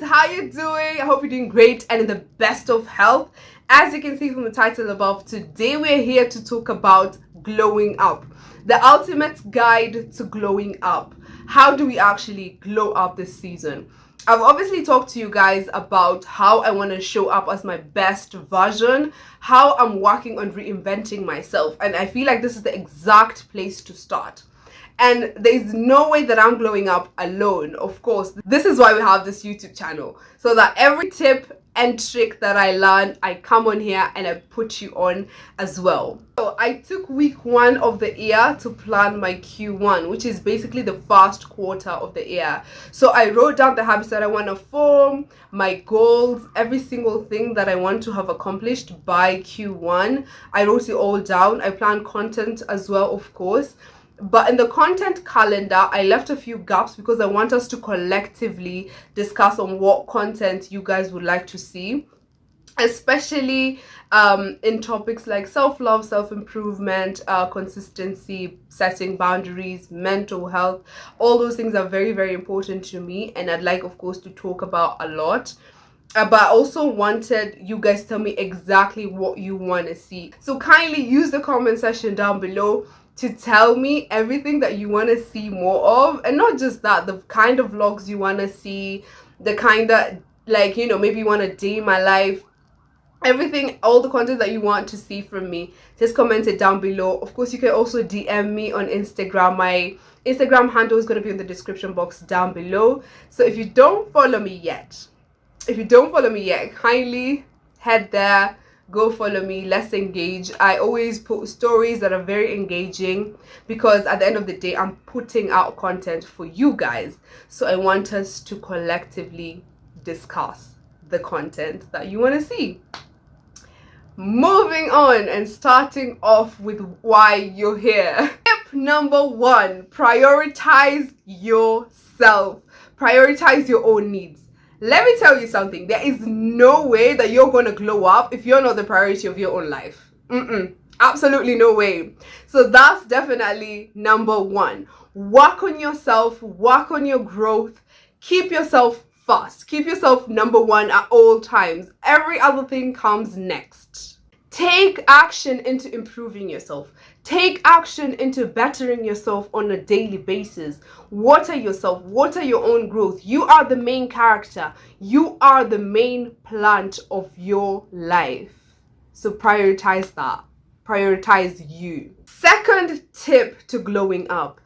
guys, how you doing? I hope you're doing great and in the best of health. As you can see from the title above, today we're here to talk about glowing up, the ultimate guide to glowing up. How do we actually glow up this season? I've obviously talked to you guys about how I want to show up as my best version, how I'm working on reinventing myself, and I feel like this is the exact place to start. And there's no way that I'm glowing up alone. Of course, this is why we have this YouTube channel, so that every tip and trick that I learn, I come on here and I put you on as well. So I took week 1 of the year to plan my Q1, which is basically the first quarter of the year. So I wrote down the habits that I want to form, my goals, every single thing that I want to have accomplished by Q1. I wrote it all down. I planned content as well, of course. But in the content calendar, I left a few gaps because I want us to collectively discuss on what content you guys would like to see, especially in topics like self-love, self-improvement, consistency, setting boundaries, mental health. All those things are very, very important to me, and I'd like, of course, to talk about a lot. But I also wanted you guys to tell me exactly what you want to see. So kindly use the comment section down below to tell me everything that you want to see more of, and not just that, the kind of vlogs you want to see, the kind that, like, you know, maybe you want a day in my life, everything, all the content that you want to see from me, just comment it down below. Of course, you can also DM me on Instagram. My Instagram handle is going to be in the description box down below. So if you don't follow me yet, kindly head there, go follow me, let's engage. I always put stories that are very engaging because at the end of the day, I'm putting out content for you guys. So I want us to collectively discuss the content that you want to see. Moving on and starting off with why you're here. Tip number 1, prioritize yourself. Prioritize your own needs. Let me tell you something. There is no way that you're going to glow up if you're not the priority of your own life. Absolutely no way. So that's definitely number 1. Work on yourself. Work on your growth. Keep yourself first. Keep yourself number 1 at all times. Every other thing comes next. Take action into improving yourself. Take action into bettering yourself on a daily basis. Water yourself. Water your own growth. You are the main character. You are the main plant of your life. So prioritize that. Prioritize you. Second tip to glowing up.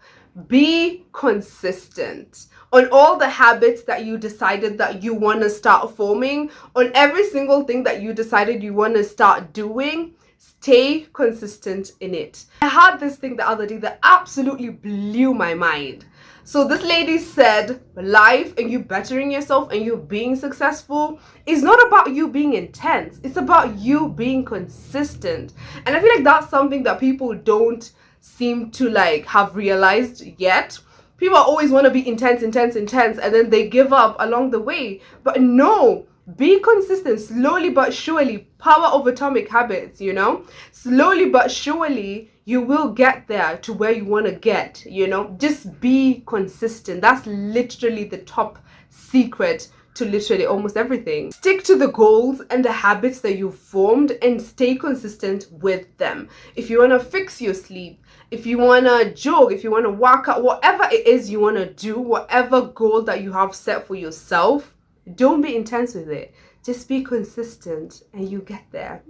Be consistent on all the habits that you decided that you want to start forming, on every single thing that you decided you want to start doing. Stay consistent in it. I had this thing the other day that absolutely blew my mind. So this lady said life and you bettering yourself and you being successful is not about you being intense. It's about you being consistent. And I feel like that's something that people don't seem to like have realized yet. People always want to be intense, and then they give up along the way. But no, be consistent. Slowly but surely, power of atomic habits, you know, slowly but surely you will get there to where you want to get, you know. Just be consistent. That's literally the top secret to literally almost everything. Stick to the goals and the habits that you've formed and stay consistent with them. If you want to fix your sleep, if you want to jog, if you want to work out, whatever it is you want to do, whatever goal that you have set for yourself, don't be intense with it. Just be consistent and you get there.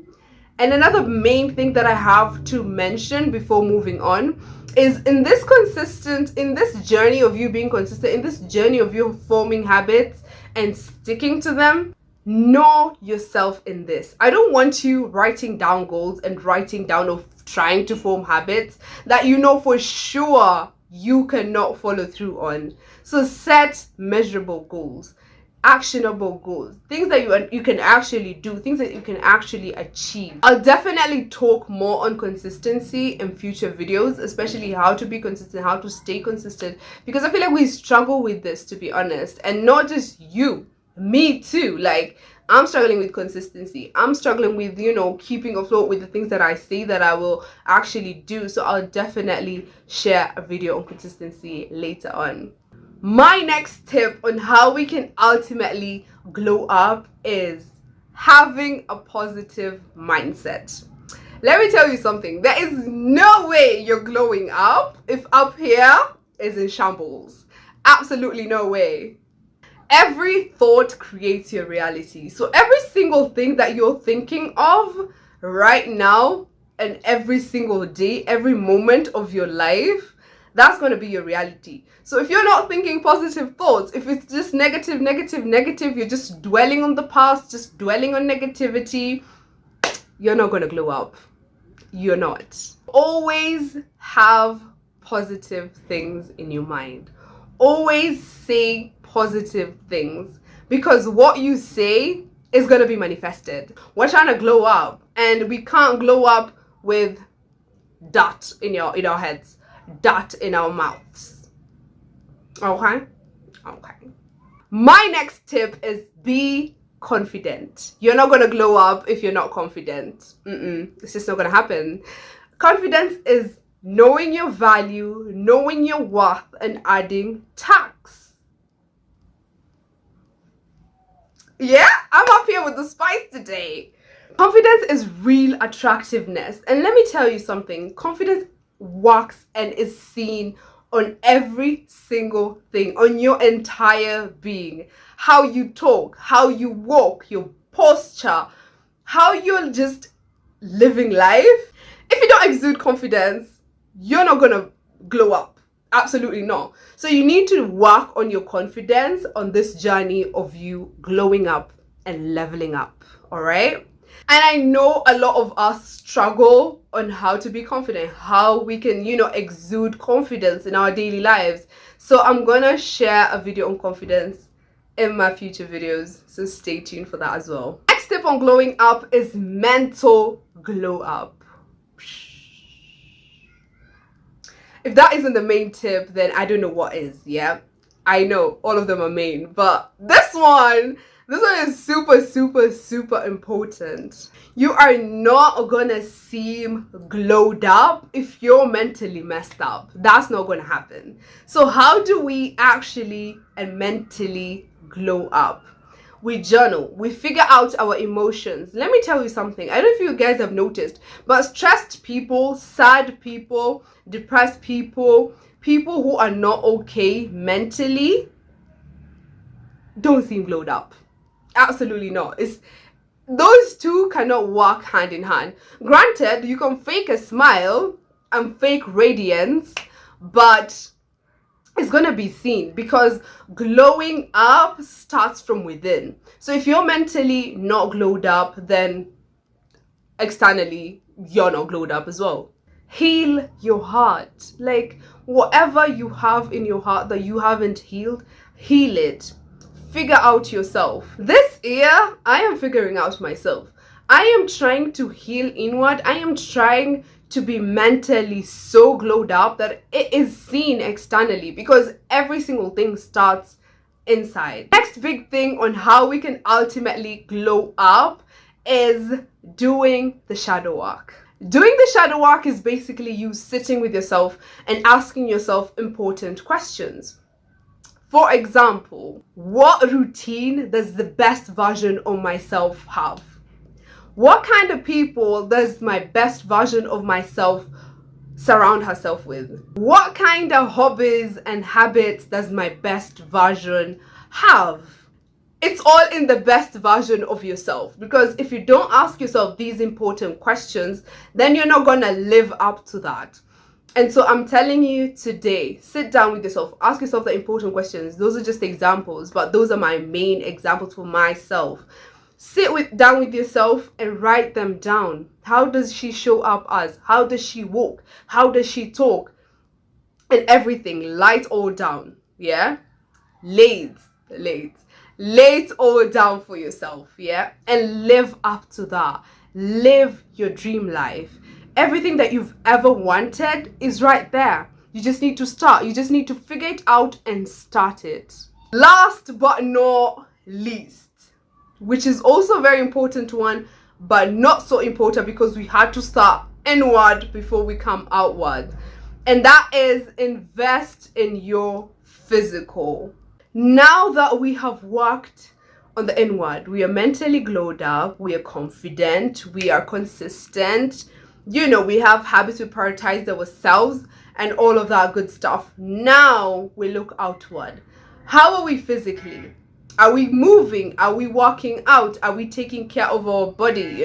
And another main thing that I have to mention before moving on is in this journey of you being consistent, in this journey of you forming habits and sticking to them, know yourself in this. I don't want you writing down goals and writing down of trying to form habits that you know for sure you cannot follow through on. So set measurable goals, actionable goals, things that you can actually do, things that you can actually achieve. I'll definitely talk more on consistency in future videos, especially how to be consistent, how to stay consistent, because I feel like we struggle with this, to be honest. And not just you, me too. Like, I'm struggling with consistency. I'm struggling with, you know, keeping afloat with the things that I say that I will actually do. So I'll definitely share a video on consistency later on. My next tip on how we can ultimately glow up is having a positive mindset. Let me tell you something. There is no way you're glowing up if up here is in shambles. Absolutely no way. Every thought creates your reality. So every single thing that you're thinking of right now and every single day, every moment of your life, that's going to be your reality. So if you're not thinking positive thoughts, if it's just negative, you're just dwelling on the past, just dwelling on negativity, you're not going to glow up. You're not. Always have positive things in your mind. Always say positive things, because what you say is going to be manifested. We're trying to glow up, and we can't glow up with dirt in our heads, dirt in our mouths. Okay. My next tip is be confident. You're not going to glow up if you're not confident. It's just not going to happen. Confidence is knowing your value, knowing your worth, and adding tax. Yeah, I'm up here with the spice today. Confidence is real attractiveness. And let me tell you something. Confidence works and is seen on every single thing, on your entire being. How you talk, how you walk, your posture, how you're just living life. If you don't exude confidence, you're not gonna glow up. Absolutely not. So you need to work on your confidence on this journey of you glowing up and leveling up. All right. And I know a lot of us struggle on how to be confident, how we can, exude confidence in our daily lives. So I'm gonna share a video on confidence in my future videos, so stay tuned for that as well. Next tip on glowing up is mental glow up. If that isn't the main tip, then I don't know what is. Yeah, I know all of them are main, but this one is super important. You are not gonna seem glowed up if you're mentally messed up. That's not gonna happen. So how do we actually and mentally glow up? We journal, we figure out our emotions. Let me tell you something. I don't know if you guys have noticed, but stressed people, sad people, depressed people, people who are not okay mentally, don't seem glowed up. Absolutely not. Those two cannot work hand in hand. Granted, you can fake a smile and fake radiance, but it's gonna be seen, because glowing up starts from within. So if you're mentally not glowed up, then externally you're not glowed up as well. Heal your heart. Like, whatever you have in your heart that you haven't healed, heal it. Figure out yourself. This year, I am figuring out myself. I am trying to heal inward. I am trying to be mentally so glowed up that it is seen externally, because every single thing starts inside. Next big thing on how we can ultimately glow up is doing the shadow work. Doing the shadow work is basically you sitting with yourself and asking yourself important questions. For example, what routine does the best version of myself have? What kind of people does my best version of myself surround herself with? What kind of hobbies and habits does my best version have? It's all in the best version of yourself, because if you don't ask yourself these important questions, then you're not gonna live up to that. And so I'm telling you today, sit down with yourself, ask yourself the important questions. Those are just examples, but those are my main examples for myself. Sit down with yourself and write them down. How does she show up as? How does she walk? How does she talk? And everything. Lay it all down. Yeah? Lay it all down for yourself. Yeah? And live up to that. Live your dream life. Everything that you've ever wanted is right there. You just need to start. You just need to figure it out and start it. Last but not least, which is also a very important one, but not so important because we had to start inward before we come outward. And that is invest in your physical. Now that we have worked on the inward, we are mentally glowed up, we are confident, we are consistent, we have habits, we prioritize ourselves and all of that good stuff. Now we look outward. How are we physically? Are we moving? Are we working out? Are we taking care of our body?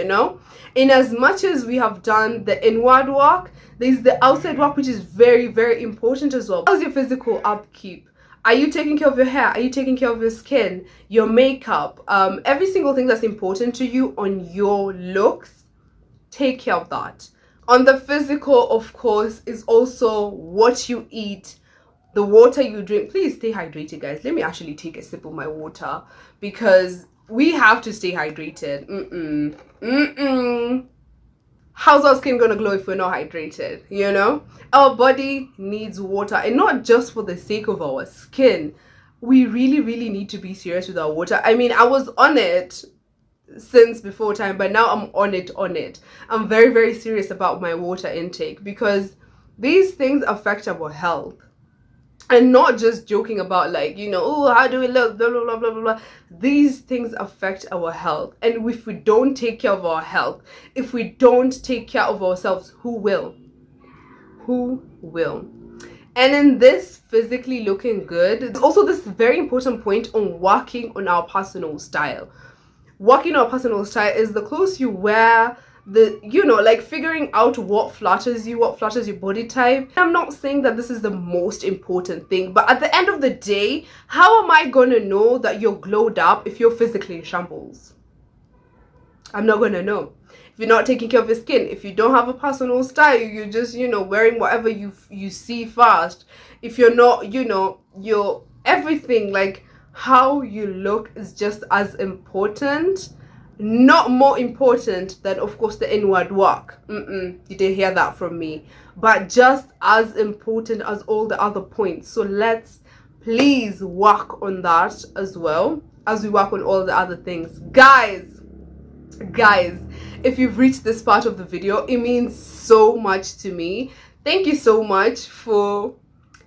In as much as we have done the inward work, there's the outside work, which is very, very important as well. How's your physical upkeep? Are you taking care of your hair? Are you taking care of your skin, your makeup, every single thing that's important to you on your looks? Take care of that. On the physical, of course, is also what you eat, the water you drink. Please stay hydrated, guys. Let me actually take a sip of my water because we have to stay hydrated. How's our skin gonna glow if we're not hydrated? Our body needs water, and not just for the sake of our skin. We really, really need to be serious with our water. I mean, I was on it since before time, but now I'm on it. I'm very, very serious about my water intake because these things affect our health. And not just joking about oh, how do we look, blah, blah, blah, blah, blah, blah. These things affect our health. And if we don't take care of our health, if we don't take care of ourselves, who will? Who will? And in this physically looking good, there's also this very important point on working on our personal style. Working on our personal style is the clothes you wear, figuring out what flatters you, what flatters your body type. I'm not saying that this is the most important thing, but at the end of the day, how am I gonna know that you're glowed up if you're physically in shambles? I'm not gonna know. If you're not taking care of your skin, if you don't have a personal style, you're just wearing whatever you see fast. If you're not, you're everything, how you look is just as important, not more important than, of course, the inward work. You didn't hear that from me, but just as important as all the other points. So let's please work on that as well as we work on all the other things. Guys, if you've reached this part of the video, it means so much to me. Thank you so much for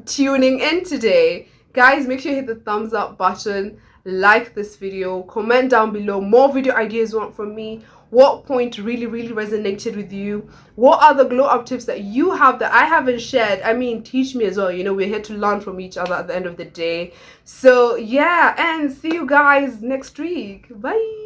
tuning in today. Guys, make sure you hit the thumbs up button, like this video, comment down below more video ideas you want from me. What point really, really resonated with you? What are the glow up tips that you have that I haven't shared? I mean, teach me as well. We're here to learn from each other at the end of the day. So yeah, and see you guys next week. Bye.